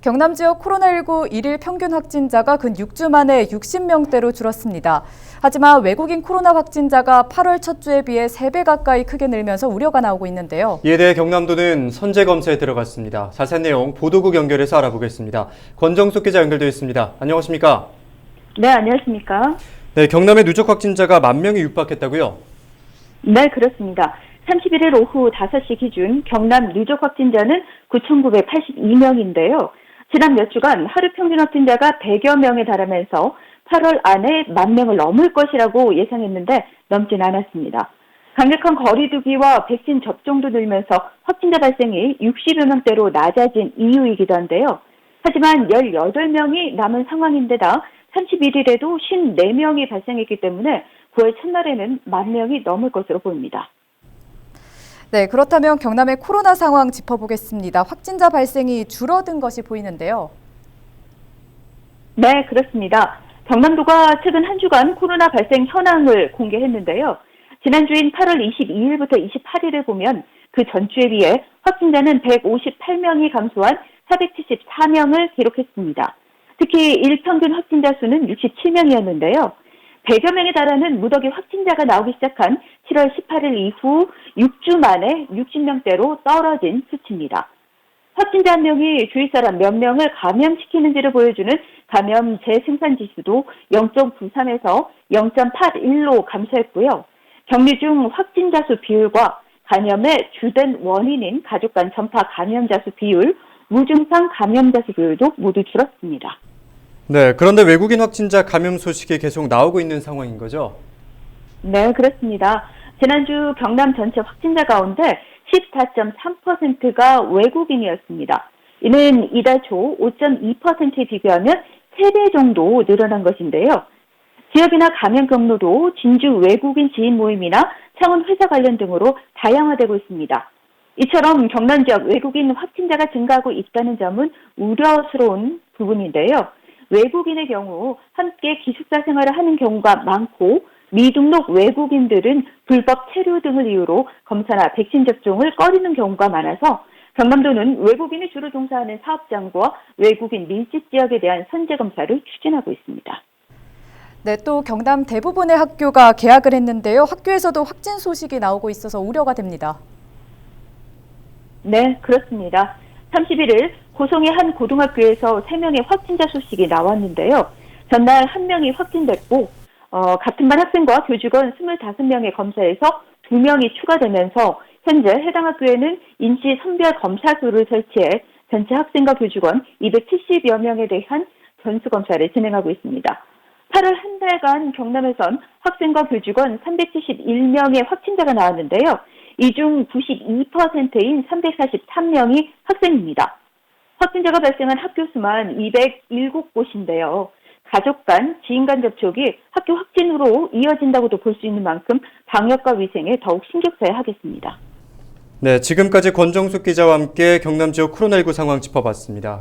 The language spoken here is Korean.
경남 지역 코로나19 일일 평균 확진자가 근 6주 만에 60명대로 줄었습니다. 하지만 외국인 코로나 확진자가 8월 첫 주에 비해 3배 가까이 크게 늘면서 우려가 나오고 있는데요. 이에 대해 경남도는 선제 검사에 들어갔습니다. 자세한 내용 보도국 연결해서 알아보겠습니다. 권정숙 기자 연결되어 있습니다. 안녕하십니까? 네, 안녕하십니까? 네, 경남의 누적 확진자가 10,000명이 육박했다고요? 네, 그렇습니다. 31일 오후 5시 기준 경남 누적 확진자는 9,982명인데요. 지난 몇 주간 하루 평균 확진자가 100여 명에 달하면서 8월 안에 10,000명을 넘을 것이라고 예상했는데 넘진 않았습니다. 강력한 거리 두기와 백신 접종도 늘면서 확진자 발생이 60여 명대로 낮아진 이유이기도 한데요. 하지만 18명이 남은 상황인데다 31일에도 54명이 발생했기 때문에 9월 첫날에는 10,000명이 넘을 것으로 보입니다. 네, 그렇다면 경남의 코로나 상황 짚어보겠습니다. 확진자 발생이 줄어든 것이 보이는데요. 네, 그렇습니다. 경남도가 최근 한 주간 코로나 발생 현황을 공개했는데요. 지난주인 8월 22일부터 28일을 보면 그 전주에 비해 확진자는 158명이 감소한 474명을 기록했습니다. 특히 일평균 확진자 수는 67명이었는데요. 100여 명에 달하는 무더기 확진자가 나오기 시작한 7월 18일 이후 6주 만에 60명대로 떨어진 수치입니다. 확진자 한 명이 주위 사람 몇 명을 감염시키는지를 보여주는 감염 재생산 지수도 0.93에서 0.81로 감소했고요. 격리 중 확진자 수 비율과 감염의 주된 원인인 가족 간 전파 감염자 수 비율, 무증상 감염자 수 비율도 모두 줄었습니다. 네, 그런데 외국인 확진자 감염 소식이 계속 나오고 있는 상황인 거죠? 네, 그렇습니다. 지난주 경남 전체 확진자 가운데 14.3%가 외국인이었습니다. 이는 이달 초 5.2%에 비교하면 3배 정도 늘어난 것인데요. 지역이나 감염 경로도 진주 외국인 지인 모임이나 창원 회사 관련 등으로 다양화되고 있습니다. 이처럼 경남 지역 외국인 확진자가 증가하고 있다는 점은 우려스러운 부분인데요. 외국인의 경우 함께 기숙사 생활을 하는 경우가 많고 미등록 외국인들은 불법 체류 등을 이유로 검사나 백신 접종을 꺼리는 경우가 많아서 경남도는 외국인이 주로 종사하는 사업장과 외국인 밀집 지역에 대한 선제 검사를 추진하고 있습니다. 네, 또 경남 대부분의 학교가 개학을 했는데요. 학교에서도 확진 소식이 나오고 있어서 우려가 됩니다. 네, 그렇습니다. 31일 고성의 한 고등학교에서 3명의 확진자 소식이 나왔는데요. 전날 1명이 확진됐고 같은 반 학생과 교직원 25명의 검사에서 2명이 추가되면서 현재 해당 학교에는 인시 선별 검사소를 설치해 전체 학생과 교직원 270여 명에 대한 전수검사를 진행하고 있습니다. 8월 한 달간 경남에선 학생과 교직원 371명의 확진자가 나왔는데요. 이 중 92%인 343명이 학생입니다. 확진자가 발생한 학교 수만 207곳인데요. 가족 간, 지인 간 접촉이 학교 확진으로 이어진다고도 볼 수 있는 만큼 방역과 위생에 더욱 신경 써야 하겠습니다. 네, 지금까지 권정숙 기자와 함께 경남 지역 코로나19 상황 짚어봤습니다.